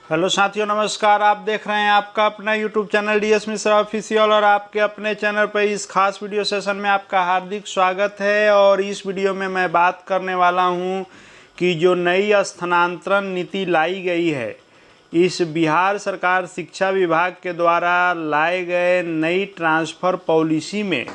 Hello साथियों, नमस्कार। आप देख रहे हैं आपका अपना YouTube channel DS Mishra official और आपके अपने चैनल पर इस खास वीडियो सेशन में आपका हार्दिक स्वागत है। और इस वीडियो में मैं बात करने वाला हूं कि जो नई स्थानांतरण नीति लाई गई है, इस बिहार सरकार शिक्षा विभाग के द्वारा लाए गए नई ट्रांसफ़र पॉलिसी में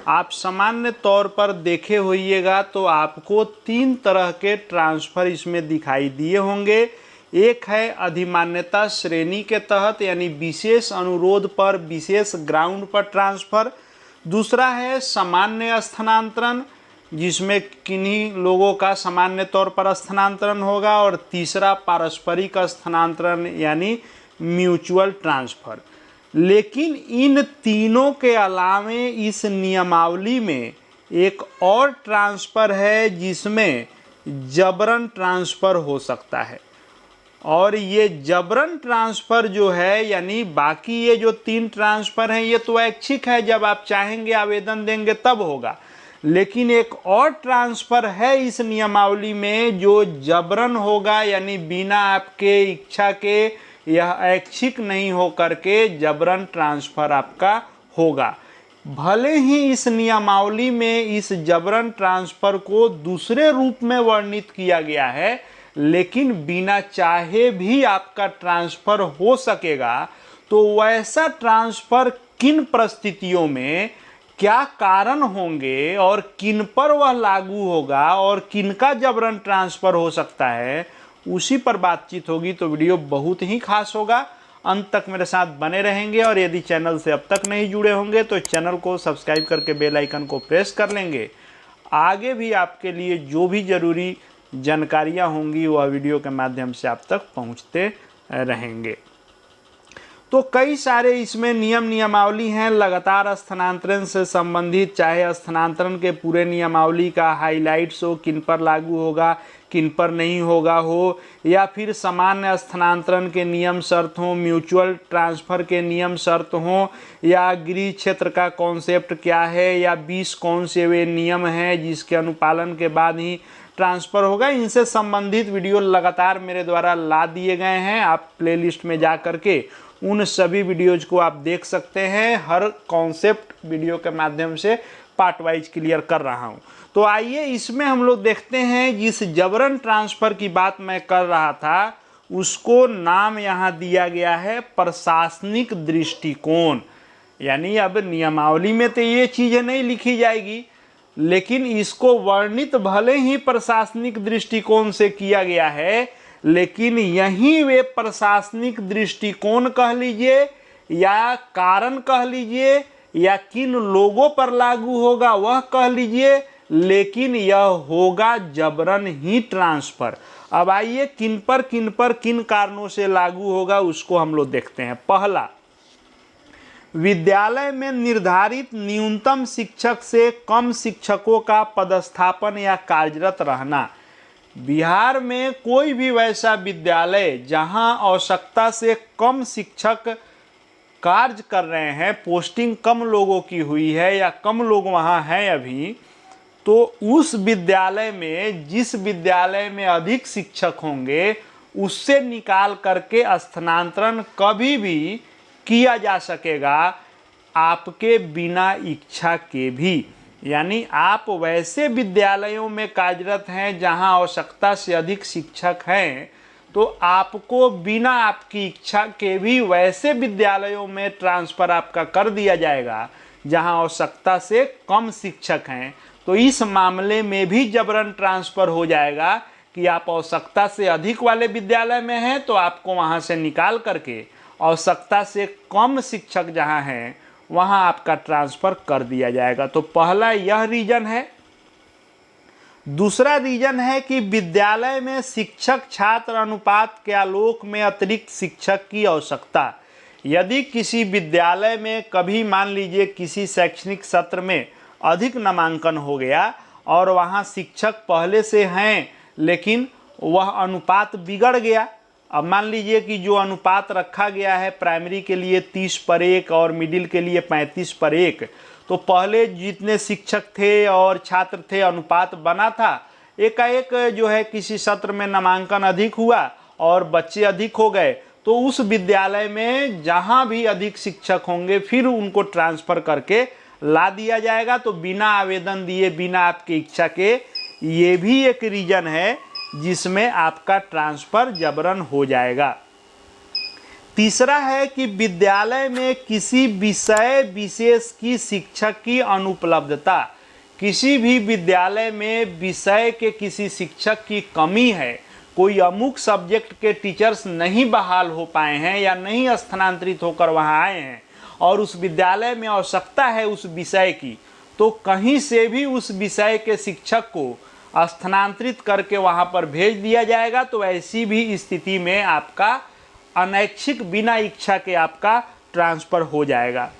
आप सामान्य तौर पर देखे होइएगा तो आपको 3 तरह के ट्रांसफ़र इसमें दिखाई दिए होंगे। एक है अधिमान्यता श्रेणी के तहत, यानी विशेष अनुरोध पर विशेष ग्राउंड पर ट्रांसफ़र। दूसरा है सामान्य स्थानांतरण, जिसमें किन्हीं लोगों का सामान्य तौर पर स्थानांतरण होगा। और तीसरा पारस्परिक स्थानांतरण यानी म्यूचुअल ट्रांसफ़र। लेकिन इन तीनों के अलावे इस नियमावली में एक और ट्रांसफ़र है जिसमें जबरन ट्रांसफ़र हो सकता है। और ये जबरन ट्रांसफ़र जो है, यानी बाकी ये जो 3 ट्रांसफ़र हैं ये तो ऐच्छिक है, जब आप चाहेंगे आवेदन देंगे तब होगा। लेकिन एक और ट्रांसफ़र है इस नियमावली में जो जबरन होगा, यानी बिना आपके इच्छा के, यह ऐच्छिक नहीं हो करके जबरन ट्रांसफ़र आपका होगा। भले ही इस नियमावली में इस जबरन ट्रांसफ़र को दूसरे रूप में वर्णित किया गया है, लेकिन बिना चाहे भी आपका ट्रांसफ़र हो सकेगा। तो वैसा ट्रांसफ़र किन परिस्थितियों में, क्या कारण होंगे और किन पर वह लागू होगा और किनका जबरन ट्रांसफ़र हो सकता है, उसी पर बातचीत होगी। तो वीडियो बहुत ही खास होगा, अंत तक मेरे साथ बने रहेंगे। और यदि चैनल से अब तक नहीं जुड़े होंगे तो चैनल को सब्सक्राइब करके बेल आइकन को प्रेस कर लेंगे। आगे भी आपके लिए जो भी ज़रूरी जानकारियाँ होंगी वह वीडियो के माध्यम से आप तक पहुंचते रहेंगे। तो कई सारे इसमें नियमावली हैं लगातार स्थानांतरण से संबंधित, चाहे स्थानांतरण के पूरे नियमावली का हाइलाइट्स हो, किन पर लागू होगा किन पर नहीं होगा हो, या फिर सामान्य स्थानांतरण के नियम शर्त हों, म्यूचुअल ट्रांसफ़र के नियम शर्त हों, या गृह क्षेत्र का कॉन्सेप्ट क्या है, या 20 कौन से वे नियम हैं जिसके अनुपालन के बाद ही ट्रांसफ़र होगा। इनसे संबंधित वीडियो लगातार मेरे द्वारा ला दिए गए हैं। आप प्लेलिस्ट में जा करके उन सभी वीडियोज़ को आप देख सकते हैं। हर कॉन्सेप्ट वीडियो के माध्यम से पार्ट वाइज क्लियर कर रहा हूं। तो आइए इसमें हम लोग देखते हैं, जिस जबरन ट्रांसफ़र की बात मैं कर रहा था उसको नाम यहाँ दिया गया है प्रशासनिक दृष्टिकोण। यानी अब नियमावली में तो ये चीज़ें नहीं लिखी जाएगी, लेकिन इसको वर्णित भले ही प्रशासनिक दृष्टिकोण से किया गया है, लेकिन यहीं वे प्रशासनिक दृष्टिकोण कह लीजिए या कारण कह लीजिए या किन लोगों पर लागू होगा वह कह लीजिए, लेकिन यह होगा जबरन ही ट्रांसफ़र। अब आइए किन पर किन कारणों से लागू होगा उसको हम लोग देखते हैं। पहला, विद्यालय में निर्धारित न्यूनतम शिक्षक से कम शिक्षकों का पदस्थापन या कार्यरत रहना। बिहार में कोई भी वैसा विद्यालय जहां आवश्यकता से कम शिक्षक कार्य कर रहे हैं, पोस्टिंग कम लोगों की हुई है या कम लोग वहां हैं अभी, तो उस विद्यालय में, जिस विद्यालय में अधिक शिक्षक होंगे उससे निकाल करके स्थानांतरण कभी भी किया जा सकेगा आपके बिना इच्छा के भी। यानी आप वैसे विद्यालयों में कार्यरत हैं जहां आवश्यकता से अधिक शिक्षक हैं, तो आपको बिना आपकी इच्छा के भी वैसे विद्यालयों में ट्रांसफ़र आपका कर दिया जाएगा जहां आवश्यकता से कम शिक्षक हैं। तो इस मामले में भी जबरन ट्रांसफ़र हो जाएगा कि आप आवश्यकता से अधिक वाले विद्यालय में हैं तो आपको वहां से निकाल करके आवश्यकता से कम शिक्षक जहां हैं वहां आपका ट्रांसफ़र कर दिया जाएगा। तो पहला यह रीजन है। दूसरा रीजन है कि विद्यालय में शिक्षक छात्र अनुपात के आलोक में अतिरिक्त शिक्षक की आवश्यकता। यदि किसी विद्यालय में कभी मान लीजिए किसी शैक्षणिक सत्र में अधिक नामांकन हो गया और वहां शिक्षक पहले से हैं, लेकिन वह अनुपात बिगड़ गया। अब मान लीजिए कि जो अनुपात रखा गया है प्राइमरी के लिए 30:1 और मिडिल के लिए 35:1, तो पहले जितने शिक्षक थे और छात्र थे अनुपात बना था, एकाएक जो है किसी सत्र में नामांकन अधिक हुआ और बच्चे अधिक हो गए, तो उस विद्यालय में जहां भी अधिक शिक्षक होंगे फिर उनको ट्रांसफ़र करके ला दिया जाएगा। तो बिना आवेदन दिए, बिना आपकी इच्छा के, ये भी एक रीज़न है जिसमें आपका ट्रांसफ़र जबरन हो जाएगा। तीसरा है कि विद्यालय में किसी विषय विशेष की शिक्षक की अनुपलब्धता। किसी भी विद्यालय में विषय के किसी शिक्षक की कमी है, कोई अमुक सब्जेक्ट के टीचर्स नहीं बहाल हो पाए हैं या नहीं स्थानांतरित होकर वहां आए हैं और उस विद्यालय में आवश्यकता है उस विषय की, तो कहीं से भी उस विषय के शिक्षक को स्थानांतरित करके वहां पर भेज दिया जाएगा। तो ऐसी भी स्थिति में आपका अनैच्छिक, बिना इच्छा के आपका ट्रांसफ़र हो जाएगा।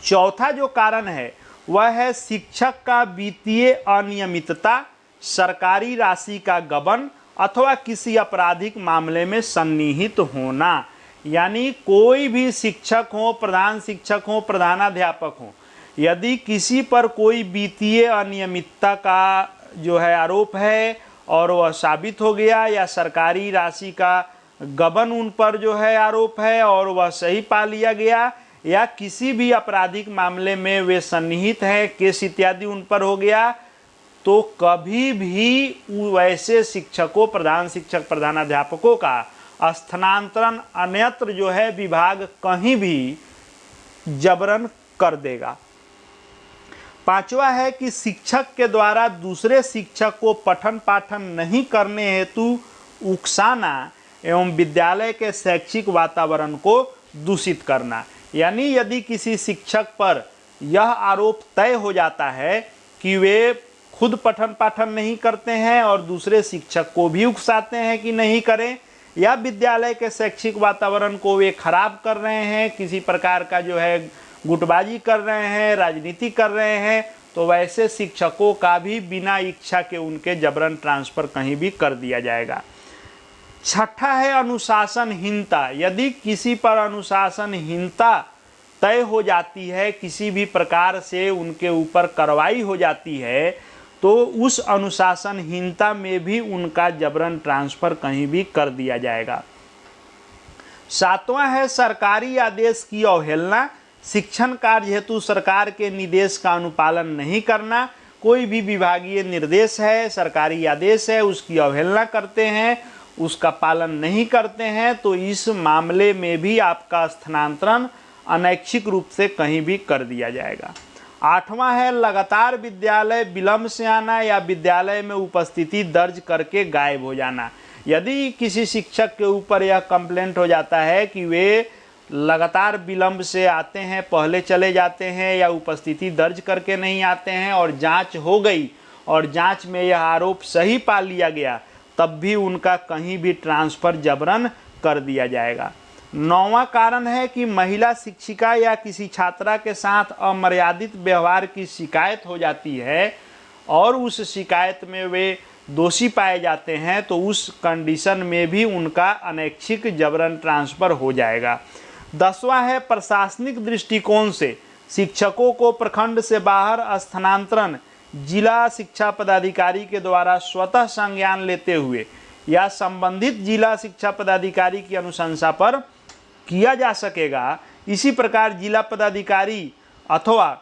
चौथा जो कारण है वह है शिक्षक का वित्तीय अनियमितता, सरकारी राशि का गबन अथवा किसी आपराधिक मामले में सन्निहित होना। यानी कोई भी शिक्षक हो, प्रधान शिक्षक हो, प्रधानाध्यापक हो, यदि किसी पर कोई वित्तीय अनियमितता का जो है आरोप है और वह साबित हो गया, या सरकारी राशि का गबन उन पर जो है आरोप है और वह सही पा लिया गया, या किसी भी आपराधिक मामले में वे सन्निहित हैं, केस इत्यादि उन पर हो गया, तो कभी भी वैसे शिक्षकों, प्रधान शिक्षक, प्रधानाध्यापकों का स्थानांतरण अन्यत्र जो है विभाग कहीं भी जबरन कर देगा। पांचवा है कि शिक्षक के द्वारा दूसरे शिक्षक को पठन पाठन नहीं करने हेतु उकसाना एवं विद्यालय के शैक्षिक वातावरण को दूषित करना। यानी यदि किसी शिक्षक पर यह आरोप तय हो जाता है कि वे खुद पठन पाठन नहीं करते हैं और दूसरे शिक्षक को भी उकसाते हैं कि नहीं करें, या विद्यालय के शैक्षिक वातावरण को वे खराब कर रहे हैं, किसी प्रकार का जो है गुटबाजी कर रहे हैं, राजनीति कर रहे हैं, तो वैसे शिक्षकों का भी बिना इच्छा के उनके जबरन ट्रांसफ़र कहीं भी कर दिया जाएगा। छठा है अनुशासनहीनता। यदि किसी पर अनुशासनहीनता तय हो जाती है, किसी भी प्रकार से उनके ऊपर कार्रवाई हो जाती है, तो उस अनुशासनहीनता में भी उनका जबरन ट्रांसफ़र कहीं भी कर दिया जाएगा। सातवां है सरकारी आदेश की अवहेलना। शिक्षण कार्य हेतु सरकार के निर्देश का अनुपालन नहीं करना। कोई भी विभागीय निर्देश है, सरकारी आदेश है, उसकी अवहेलना करते हैं, उसका पालन नहीं करते हैं, तो इस मामले में भी आपका स्थानांतरण अनैच्छिक रूप से कहीं भी कर दिया जाएगा। आठवां है लगातार विद्यालय विलंब से आना या विद्यालय में उपस्थिति दर्ज करके गायब हो जाना। यदि किसी शिक्षक के ऊपर यह कंप्लेंट हो जाता है कि वे लगातार विलंब से आते हैं, पहले चले जाते हैं या उपस्थिति दर्ज करके नहीं आते हैं, और जांच हो गई और जांच में यह आरोप सही पा लिया गया, तब भी उनका कहीं भी ट्रांसफ़र जबरन कर दिया जाएगा। नौवां कारण है कि महिला शिक्षिका या किसी छात्रा के साथ अमर्यादित व्यवहार की शिकायत हो जाती है और उस शिकायत में वे दोषी पाए जाते हैं, तो उस कंडीशन में भी उनका अनैच्छिक जबरन ट्रांसफ़र हो जाएगा। 10वां है प्रशासनिक दृष्टिकोण से शिक्षकों को प्रखंड से बाहर स्थानांतरण जिला शिक्षा पदाधिकारी के द्वारा स्वतः संज्ञान लेते हुए या संबंधित जिला शिक्षा पदाधिकारी की अनुशंसा पर किया जा सकेगा। इसी प्रकार जिला पदाधिकारी अथवा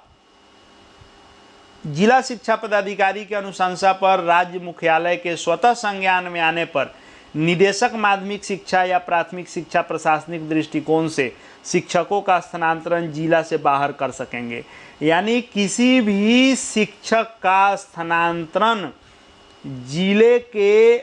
जिला शिक्षा पदाधिकारी की अनुशंसा पर राज्य मुख्यालय के स्वतः संज्ञान में आने पर निदेशक माध्यमिक शिक्षा या प्राथमिक शिक्षा प्रशासनिक दृष्टिकोण से शिक्षकों का स्थानांतरण जिला से बाहर कर सकेंगे। यानी किसी भी शिक्षक का स्थानांतरण जिले के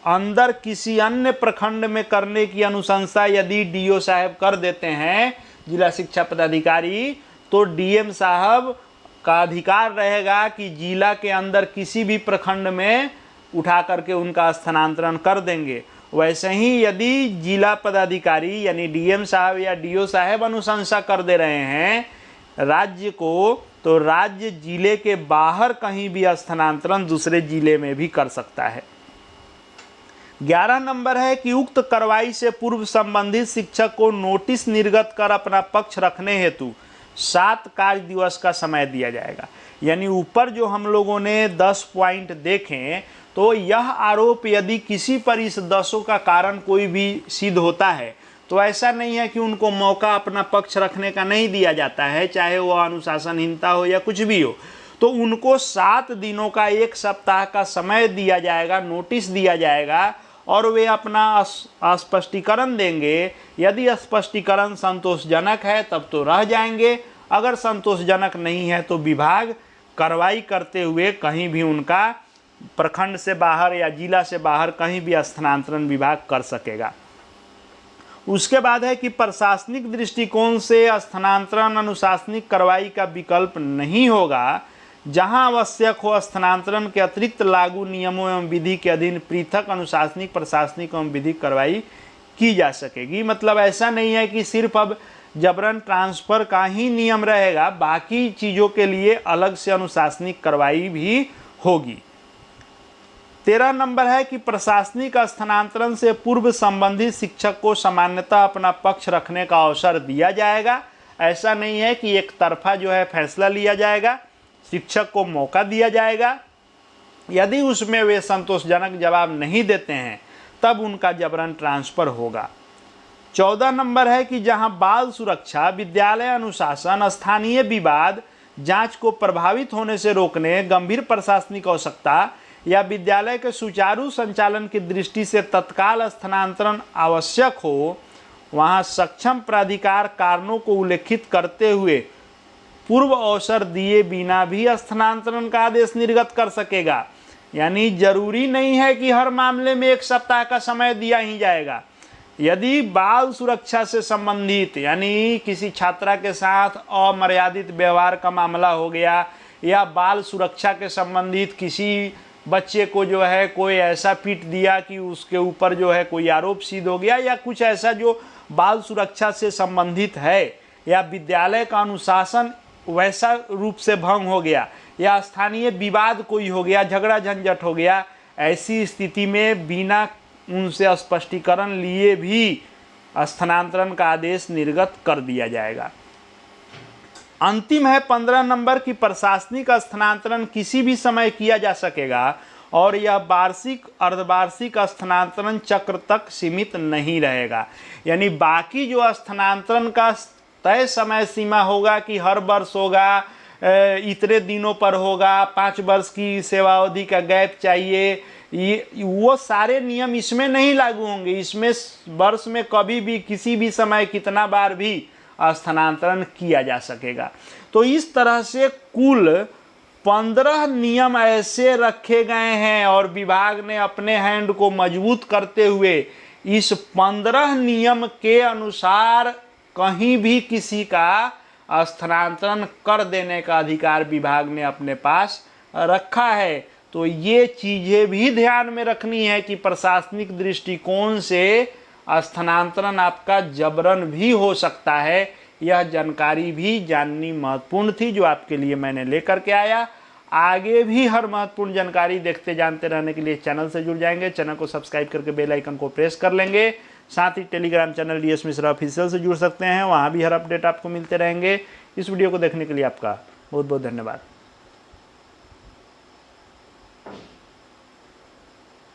अंदर किसी अन्य प्रखंड में करने की अनुशंसा यदि डीओ साहब कर देते हैं, जिला शिक्षा पदाधिकारी, तो डीएम साहब का अधिकार रहेगा कि जिला के अंदर किसी भी प्रखंड में उठा करके उनका स्थानांतरण कर देंगे। वैसे ही यदि जिला पदाधिकारी यानी डीएम साहब या डीओ साहब अनुशंसा कर दे रहे हैं राज्य को, तो राज्य जिले के बाहर कहीं भी स्थानांतरण दूसरे जिले में भी कर सकता है। 11 नंबर है कि उक्त कार्रवाई से पूर्व संबंधित शिक्षक को नोटिस निर्गत कर अपना पक्ष रखने हेतु 7 कार्य दिवस का समय दिया जाएगा। यानी ऊपर जो हम लोगों ने 10 पॉइंट देखें, तो यह आरोप यदि किसी पर इस दोषों का कारण कोई भी सिद्ध होता है तो ऐसा नहीं है कि उनको मौका अपना पक्ष रखने का नहीं दिया जाता है, चाहे वो अनुशासनहीनता हो या कुछ भी हो। तो उनको 7 दिनों का 1 सप्ताह का समय दिया जाएगा, नोटिस दिया जाएगा और वे अपना स्पष्टीकरण देंगे। यदि स्पष्टीकरण संतोषजनक है तब तो रह जाएंगे, अगर संतोषजनक नहीं है तो विभाग कार्रवाई करते हुए कहीं भी उनका प्रखंड से बाहर या जिला से बाहर कहीं भी स्थानांतरण विभाग कर सकेगा। उसके बाद है कि प्रशासनिक दृष्टिकोण से स्थानांतरण अनुशासनिक कार्रवाई का विकल्प नहीं होगा। जहां आवश्यक हो स्थानांतरण के अतिरिक्त लागू नियमों एवं विधि के अधीन पृथक अनुशासनिक प्रशासनिक एवं विधिक कार्रवाई की जा सकेगी। मतलब ऐसा नहीं है कि सिर्फ अब जबरन ट्रांसफर का ही नियम रहेगा, बाकी चीज़ों के लिए अलग से अनुशासनिक कार्रवाई भी होगी। 13 नंबर है कि प्रशासनिक स्थानांतरण से पूर्व संबंधित शिक्षक को सामान्यतः अपना पक्ष रखने का अवसर दिया जाएगा। ऐसा नहीं है कि एक तरफा जो है फैसला लिया जाएगा, शिक्षक को मौका दिया जाएगा। यदि उसमें वे संतोषजनक जवाब नहीं देते हैं तब उनका जबरन ट्रांसफर होगा। 14 नंबर है कि जहां बाल सुरक्षा, विद्यालय अनुशासन, स्थानीय विवाद, जांच को प्रभावित होने से रोकने, गंभीर प्रशासनिक आवश्यकता या विद्यालय के सुचारू संचालन की दृष्टि से तत्काल स्थानांतरण आवश्यक हो, वहां सक्षम प्राधिकार कारणों को उल्लेखित करते हुए पूर्व अवसर दिए बिना भी स्थानांतरण का आदेश निर्गत कर सकेगा। यानी जरूरी नहीं है कि हर मामले में 1 सप्ताह का समय दिया ही जाएगा। यदि बाल सुरक्षा से संबंधित यानी किसी छात्रा के साथ अमर्यादित व्यवहार का मामला हो गया या बाल सुरक्षा के संबंधित किसी बच्चे को जो है कोई ऐसा पीट दिया कि उसके ऊपर जो है कोई आरोप सिद्ध हो गया या कुछ ऐसा जो बाल सुरक्षा से संबंधित है, या विद्यालय का अनुशासन वैसा रूप से भंग हो गया या स्थानीय विवाद कोई हो गया, झगड़ा झंझट हो गया, ऐसी स्थिति में बिना उनसे स्पष्टीकरण लिए भी स्थानांतरण का आदेश निर्गत कर दिया जाएगा। अंतिम है 15 नंबर की प्रशासनिक स्थानांतरण किसी भी समय किया जा सकेगा और यह वार्षिक अर्धवार्षिक स्थानांतरण चक्र तक सीमित नहीं रहेगा। यानी बाकी जो स्थानांतरण का तय समय सीमा होगा कि हर वर्ष होगा, इतने दिनों पर होगा, 5 वर्ष की सेवा अवधि का गैप चाहिए, ये वो सारे नियम इसमें नहीं लागू होंगे। इसमें वर्ष में कभी भी किसी भी समय कितना बार भी स्थानांतरण किया जा सकेगा। तो इस तरह से कुल 15 नियम ऐसे रखे गए हैं और विभाग ने अपने हैंड को मजबूत करते हुए इस 15 नियम के अनुसार कहीं भी किसी का स्थानांतरण कर देने का अधिकार विभाग ने अपने पास रखा है। तो ये चीज़ें भी ध्यान में रखनी है कि प्रशासनिक दृष्टिकोण से स्थानांतरण आपका जबरन भी हो सकता है। यह जानकारी भी जाननी महत्वपूर्ण थी जो आपके लिए मैंने लेकर के आया। आगे भी हर महत्वपूर्ण जानकारी देखते जानते रहने के लिए चैनल से जुड़ जाएंगे। चैनल को सब्सक्राइब करके बेल आइकन को प्रेस कर लेंगे। साथ ही Telegram channel DS Mishra official से जुड़ सकते हैं, वहाँ भी हर अपडेट आपको मिलते रहेंगे। इस वीडियो को देखने के लिए आपका बहुत बहुत धन्यवाद।